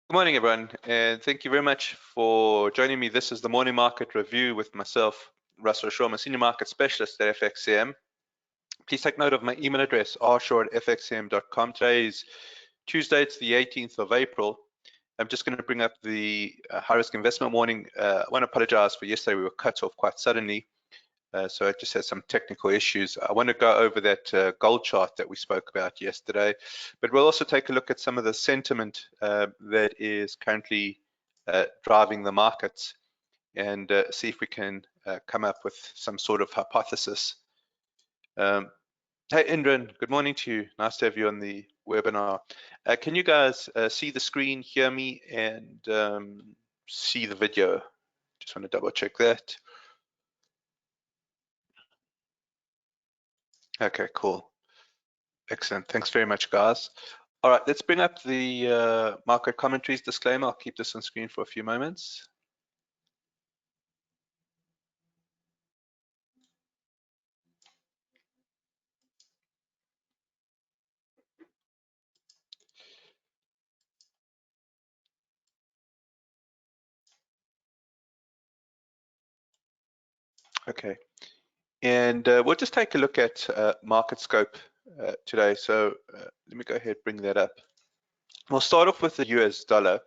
Good morning, everyone, and thank you very much for joining me. This is the morning market review with myself, Russell Shaw, a senior market specialist at FXCM. Please take note of my email address, rshaw@fxcm.com. Today is Tuesday, it's the 18th of April. I'm just going to bring up the high-risk investment warning. I want to apologize for yesterday. We were cut off quite suddenly. So I just had some technical issues. I want to go over that gold chart that we spoke about yesterday, but we'll also take a look at some of the sentiment that is currently driving the markets and see if we can come up with some sort of hypothesis. Hey, Indran, good morning to you. Nice to have you on the webinar. Can you guys see the screen, hear me, and see the video? Just want to double check that. Okay, cool. Excellent. Thanks very much, guys. All right, let's bring up the market commentaries disclaimer. I'll keep this on screen for a few moments. Okay, and we'll just take a look at market scope today. So let me go ahead and bring that up. We'll start off with the US dollar.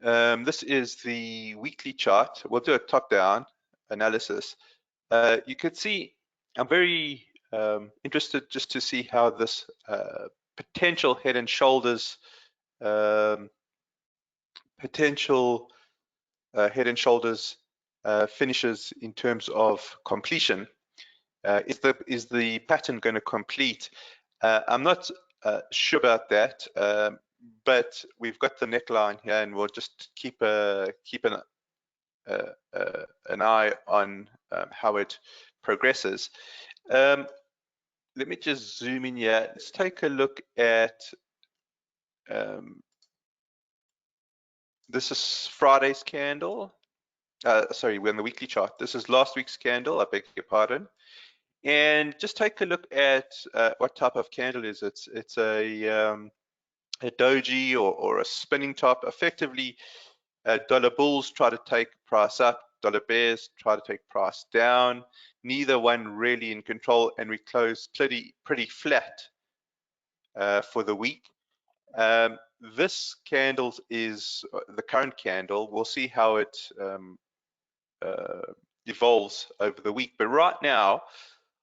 This is the weekly chart. We'll do a top-down analysis. You could see I'm very interested just to see how this potential head and shoulders finishes in terms of completion. Is the pattern going to complete? I'm not sure about that, but we've got the neckline here, and we'll just keep an eye on how it progresses. Let me just zoom in here. Let's take a look at this is Friday's candle. Sorry, we're on the weekly chart. This is last week's candle, I beg your pardon. And just take a look at what type of candle is it. It's a doji or a spinning top. Effectively, dollar bulls try to take price up, dollar bears try to take price down. Neither one really in control, and we close pretty flat for the week. This candle is the current candle. We'll see how it evolves over the week. But right now,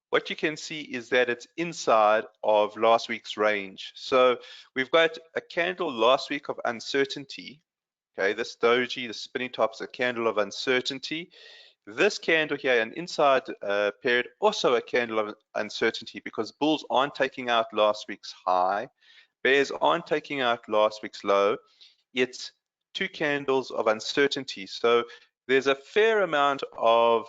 what you can see is that it's inside of last week's range. So we've got a candle last week of uncertainty. Okay, this doji, the spinning top, is a candle of uncertainty. This candle here, an inside period, also a candle of uncertainty because bulls aren't taking out last week's high. Bears aren't taking out last week's low. It's two candles of uncertainty. So there's a fair amount of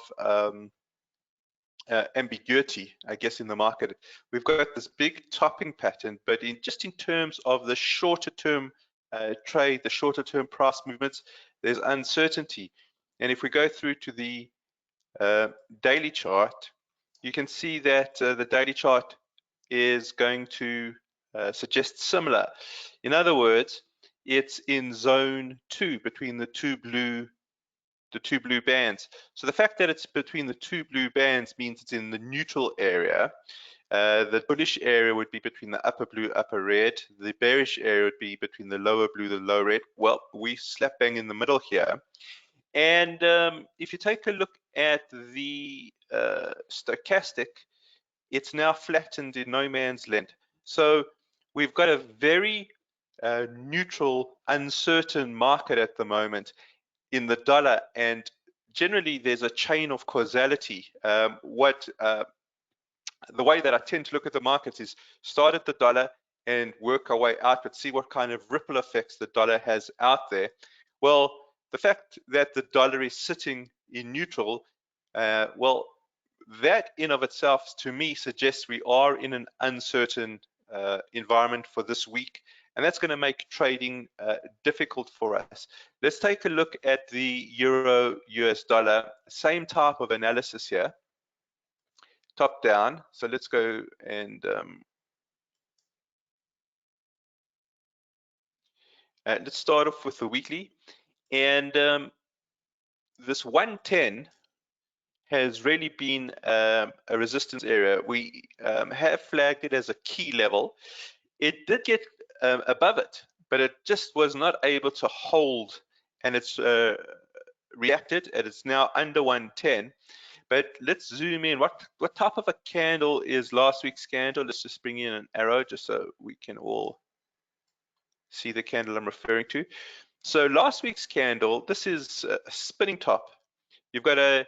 ambiguity, I guess, in the market. We've got this big topping pattern, but just in terms of the shorter term trade, the shorter term price movements, there's uncertainty. And if we go through to the daily chart, you can see that the daily chart is going to suggest similar. In other words, it's in zone 2 between the two blue bands. So the fact that it's between the two blue bands means it's in the neutral area. The bullish area would be between the upper blue, upper red. The bearish area would be between the lower blue, the lower red. Well, we slap bang in the middle here. And if you take a look at the stochastic, it's now flattened in no man's land. So we've got a very neutral, uncertain market at the moment in the dollar, and generally there's a chain of causality. The way that I tend to look at the markets is start at the dollar and work our way out, but see what kind of ripple effects the dollar has out there. Well, the fact that the dollar is sitting in neutral, well, that in of itself to me suggests we are in an uncertain environment for this week, and that's going to make trading difficult for us. Let's take a look at the euro US dollar, same type of analysis here, top down. So let's go and Let's start off with the weekly, and this 110 has really been a resistance area. We have flagged it as a key level. It did get above it, but it just was not able to hold, and it's reacted, and it's now under 110. But let's zoom in. What type of a candle is last week's candle? Let's just bring in an arrow just so we can all see the candle I'm referring to. So last week's candle, this is a spinning top. You've got a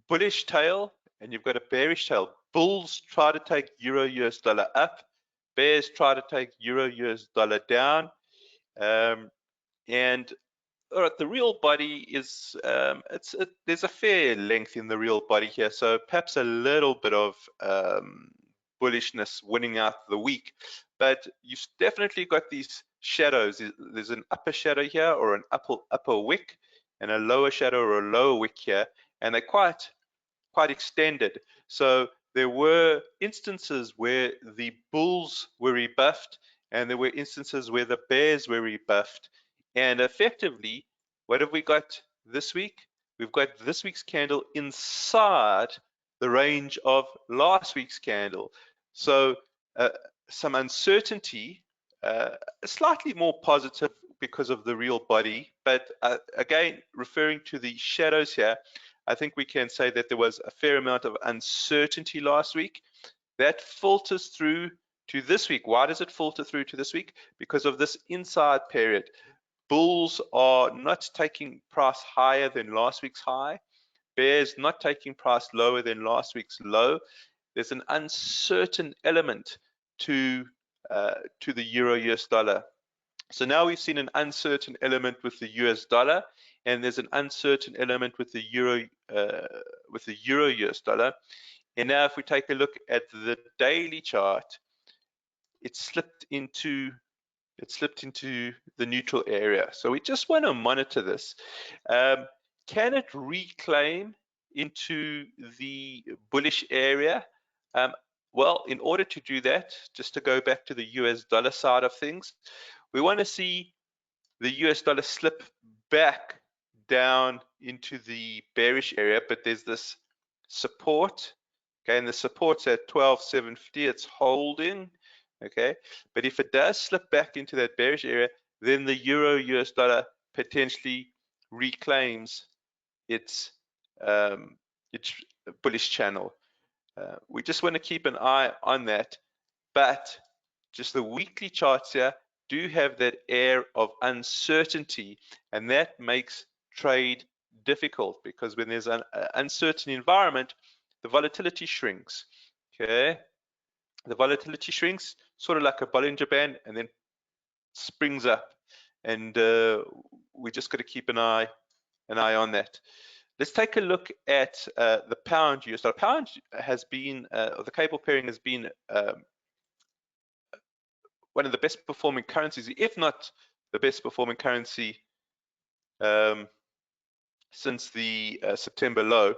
bullish tail and you've got a bearish tail. Bulls try to take euro US dollar up, bears try to take euro US dollar down, and all right, the real body is there's a fair length in the real body here, so perhaps a little bit of bullishness winning out the week, but you've definitely got these shadows. There's an upper shadow here, or an upper wick, and a lower shadow or a lower wick here, and they're quite extended. So there were instances where the bulls were rebuffed, and there were instances where the bears were rebuffed. And effectively, what have we got this week? We've got this week's candle inside the range of last week's candle. So some uncertainty, slightly more positive because of the real body. But again, referring to the shadows here, I think we can say that there was a fair amount of uncertainty last week. That filters through to this week. Why does it filter through to this week? Because of this inside period. Bulls are not taking price higher than last week's high. Bears not taking price lower than last week's low. There's an uncertain element to the euro US dollar. So now we've seen an uncertain element with the US dollar, and there's an uncertain element with the euro US dollar. And now if we take a look at the daily chart, it slipped into the neutral area. So we just want to monitor this. Can it reclaim into the bullish area? Well, in order to do that, just to go back to the US dollar side of things, we want to see the US dollar slip back down into the bearish area, but there's this support, okay, and the support's at 12,750, it's holding, okay, but if it does slip back into that bearish area, then the euro US dollar potentially reclaims its bullish channel. We just want to keep an eye on that, but just the weekly charts here do have that air of uncertainty, and that makes trade difficult, because when there's an uncertain environment, the volatility shrinks. Okay, the volatility shrinks sort of like a Bollinger Band, and then springs up, and we just got to keep an eye on that. Let's take a look at the pound US dollar. Pound has been, or the cable pairing has been one of the best performing currencies, if not the best performing currency since the September low.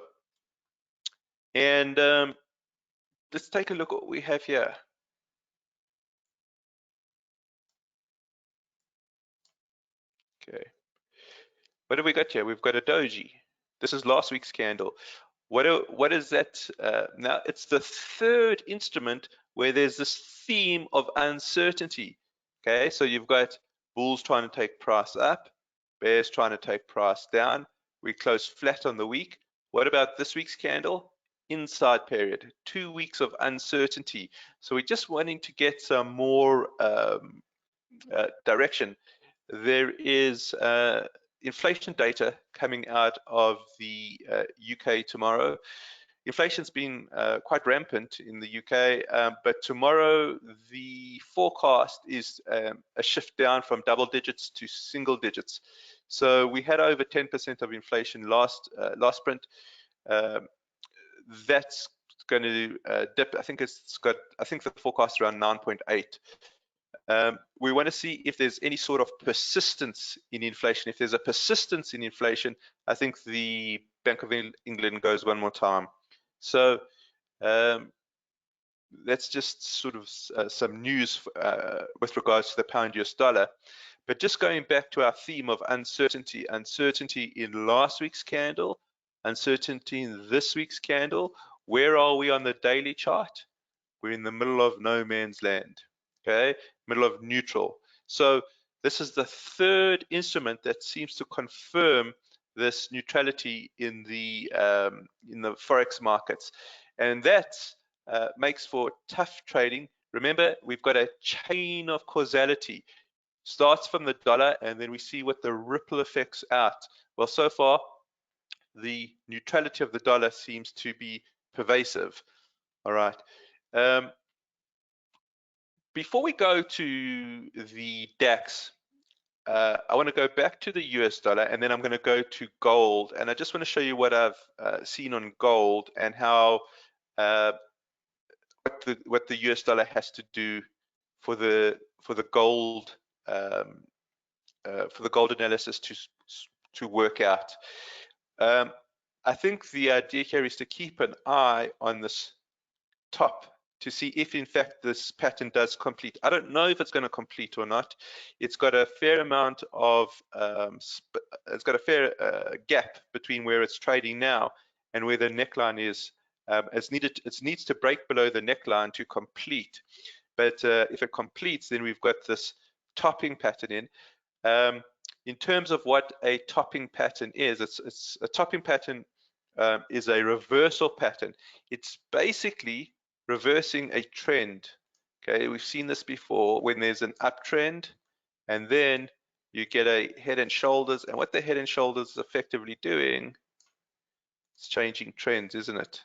And let's take a look at what we have here. Okay, what have we got here? We've got a doji. This is last week's candle. What is that? Now, it's the third instrument where there's this theme of uncertainty. Okay, so you've got bulls trying to take price up, bears trying to take price down. We close flat on the week. What about this week's candle? Inside period, 2 weeks of uncertainty. So we're just wanting to get some more direction. There is inflation data coming out of the UK tomorrow. Inflation's been quite rampant in the UK, but tomorrow the forecast is a shift down from double digits to single digits. So we had over 10% of inflation last print. That's going to dip. I think the forecast around 9.8. We want to see if there's any sort of persistence in inflation. If there's a persistence in inflation, I think the Bank of England goes one more time. So that's just sort of some news with regards to the pound US dollar. But just going back to our theme of uncertainty, uncertainty in last week's candle, uncertainty in this week's candle, where are we on the daily chart? We're in the middle of no man's land, okay? Middle of neutral. So this is the third instrument that seems to confirm this neutrality in the Forex markets. And that makes for tough trading. Remember, we've got a chain of causality. Starts from the dollar, and then we see what the ripple effects out. Well, so far, the neutrality of the dollar seems to be pervasive. All right. Before we go to the DAX, I want to go back to the US dollar, and then I'm going to go to gold. And I just want to show you what I've seen on gold and how what the US dollar has to do for the gold analysis to work out. I think the idea here is to keep an eye on this top to see if in fact this pattern does complete. I don't know if it's going to complete or not. It's got a fair amount of it's got a fair gap between where it's trading now and where the neckline is. It needs to break below the neckline to complete. But if it completes, then we've got this topping pattern in. In terms of what a topping pattern is, it's a topping pattern is a reversal pattern. It's basically reversing a trend. Okay, we've seen this before when there's an uptrend and then you get a head and shoulders, and what the head and shoulders is effectively doing is changing trends, isn't it?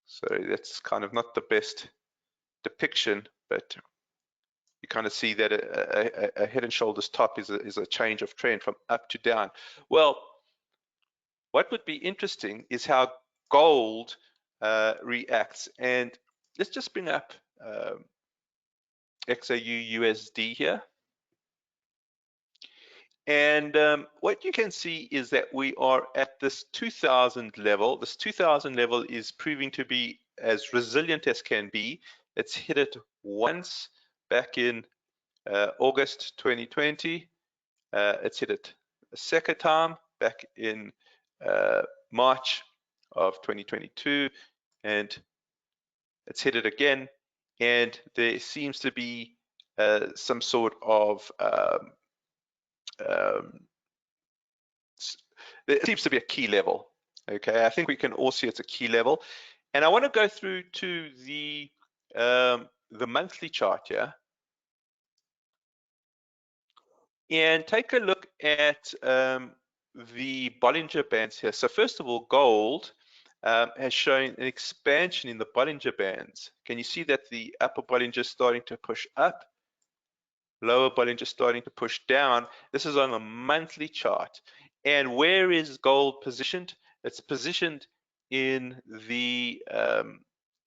So that's kind of not the best depiction, but you kind of see that a head and shoulders top is a change of trend from up to down. Well, what would be interesting is how gold reacts. And let's just bring up XAU USD here. And what you can see is that we are at this 2000 level. This 2000 level is proving to be as resilient as can be. It's hit it once back in August 2020. It's hit it a second time back in March of 2022, and it's hit it again, and there seems to be some sort of there seems to be a key level. Okay, I think we can all see it's a key level, and I want to go through to the monthly chart here and take a look at the Bollinger Bands here. So first of all, gold has shown an expansion in the Bollinger Bands. Can you see that the upper Bollinger is starting to push up, lower Bollinger starting to push down? This is on a monthly chart. And where is gold positioned? It's positioned in the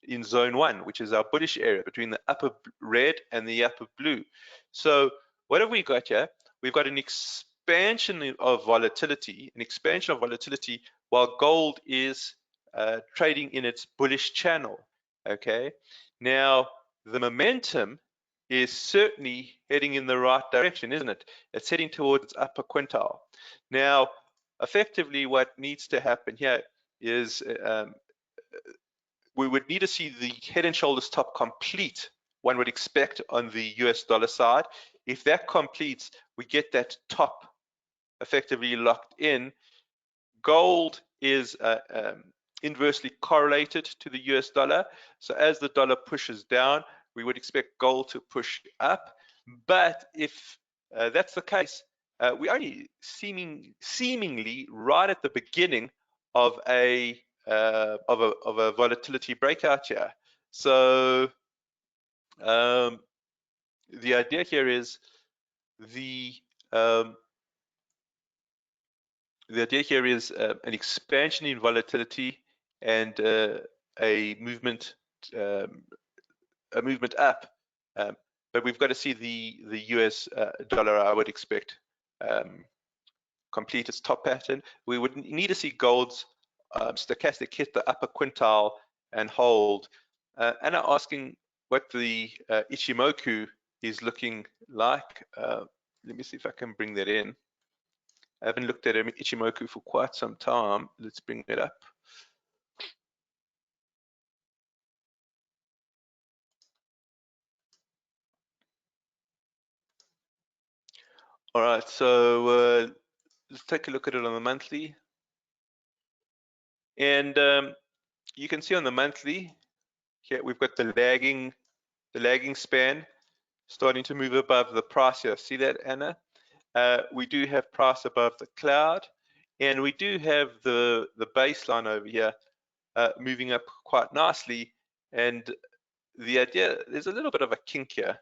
in zone 1, which is our bullish area between the upper red and the upper blue. So what have we got here? We've got an expansion of volatility, while gold is trading in its bullish channel. Okay, now the momentum is certainly heading in the right direction, isn't it? It's heading towards its upper quintile. Now, effectively, what needs to happen here is we would need to see the head and shoulders top complete, one would expect, on the US dollar side. If that completes, we get that top effectively locked in. Gold is inversely correlated to the US dollar. So as the dollar pushes down, we would expect gold to push up. But if that's the case, we're only seemingly right at the beginning of a volatility breakout here. So the idea here is an expansion in volatility and a movement up. But we've got to see the US dollar, I would expect, complete its top pattern. We would need to see gold's stochastic hit the upper quintile and hold. Anna asking what the Ichimoku is looking like. let me see if I can bring that in. I haven't looked at Ichimoku for quite some time. Let's bring it up. All right, so let's take a look at it on the monthly. And you can see on the monthly, here we've got the lagging span starting to move above the price here. See that, Anna? We do have price above the cloud, and we do have the baseline over here moving up quite nicely. And the idea, there's a little bit of a kink here.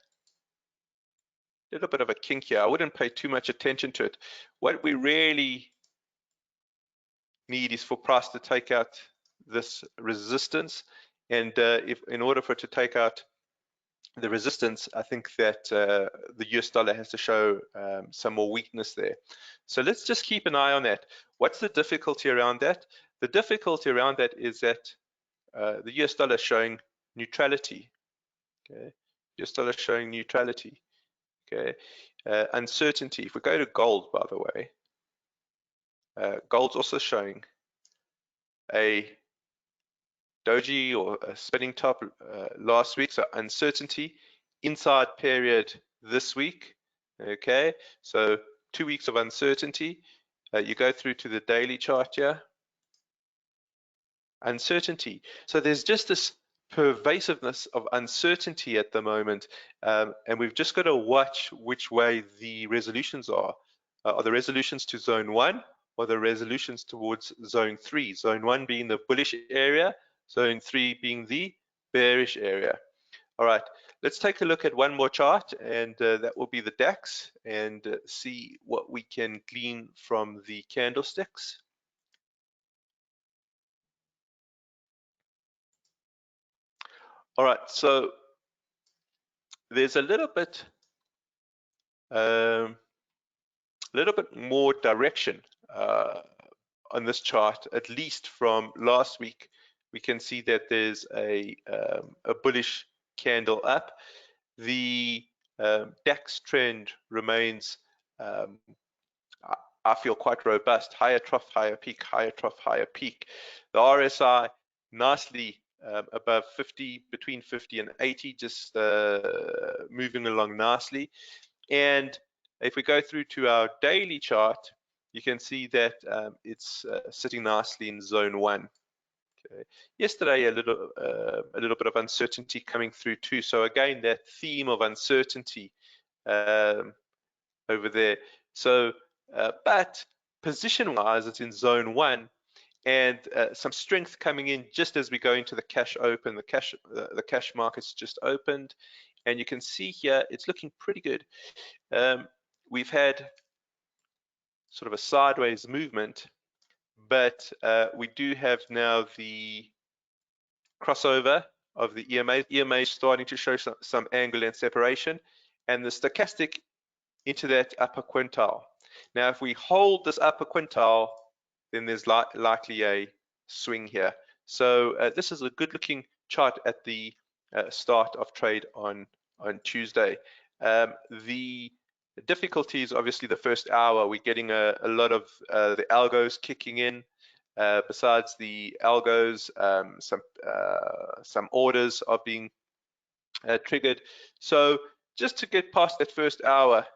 I wouldn't pay too much attention to it. What we really need is for price to take out this resistance, and if in order for it to take out the resistance, I think that the US dollar has to show some more weakness there. So let's just keep an eye on that. What's the difficulty around that? The difficulty around that is that the US dollar is showing neutrality. Okay, US dollar showing neutrality. Okay, uncertainty. If we go to gold, by the way, gold's also showing a doji or a spinning top last week, so uncertainty. Inside period this week. Okay, so 2 weeks of uncertainty. You go through to the daily chart here. Uncertainty. So there's just this pervasiveness of uncertainty at the moment, and we've just got to watch which way the resolutions are. Are the resolutions to zone 1 or the resolutions towards zone 3? Zone 1 being the bullish area, zone 3 being the bearish area. All right, let's take a look at one more chart, and that will be the DAX, and see what we can glean from the candlesticks. All right, so there's a little bit more direction on this chart, at least from last week. We can see that there's a bullish candle up. The DAX trend remains, I feel, quite robust. Higher trough, higher peak, higher trough, higher peak. The RSI nicely above 50, between 50 and 80, just moving along nicely. And if we go through to our daily chart, you can see that it's sitting nicely in zone 1. Okay. Yesterday, a little bit of uncertainty coming through too. So again, that theme of uncertainty over there. So, but position-wise, it's in zone 1, and some strength coming in just as we go into the cash open. The cash market's just opened, and you can see here it's looking pretty good. We've had sort of a sideways movement, but we do have now the crossover of the EMA. EMA is starting to show some angle and separation, and the stochastic into that upper quintile. Now, if we hold this upper quintile, then there's likely a swing here. So this is a good-looking chart at the start of trade on Tuesday. The difficulty is obviously the first hour. We're getting a lot of the algos kicking in. Besides the algos, some orders are being triggered. So just to get past that first hour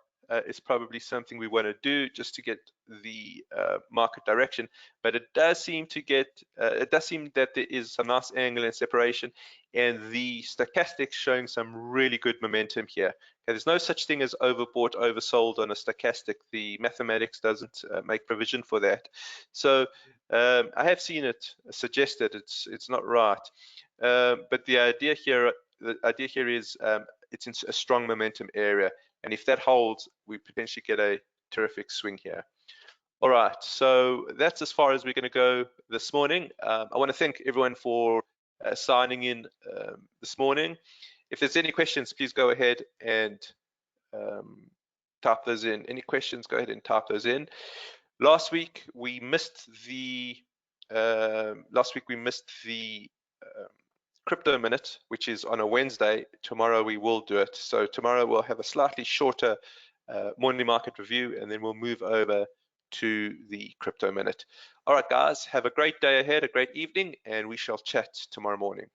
is probably something we want to do, just to get the market direction. But it does seem to get, it does seem that there is some nice angle and separation, and the stochastics showing some really good momentum here. Okay, there's no such thing as overbought, oversold on a stochastic. The mathematics doesn't make provision for that. So I have seen it suggested. It's not right. But the idea here is it's in a strong momentum area, and if that holds, we potentially get a terrific swing here. All right, so that's as far as we're going to go this morning. I want to thank everyone for signing in this morning. If there's any questions, please go ahead and type those in. Any questions, go ahead and type those in. Last week we missed the crypto minute, which is on a Wednesday. Tomorrow we will do it. So tomorrow we'll have a slightly shorter morning market review, and then we'll move over to the crypto minute. All right, guys, have a great day ahead, a great evening, and we shall chat tomorrow morning.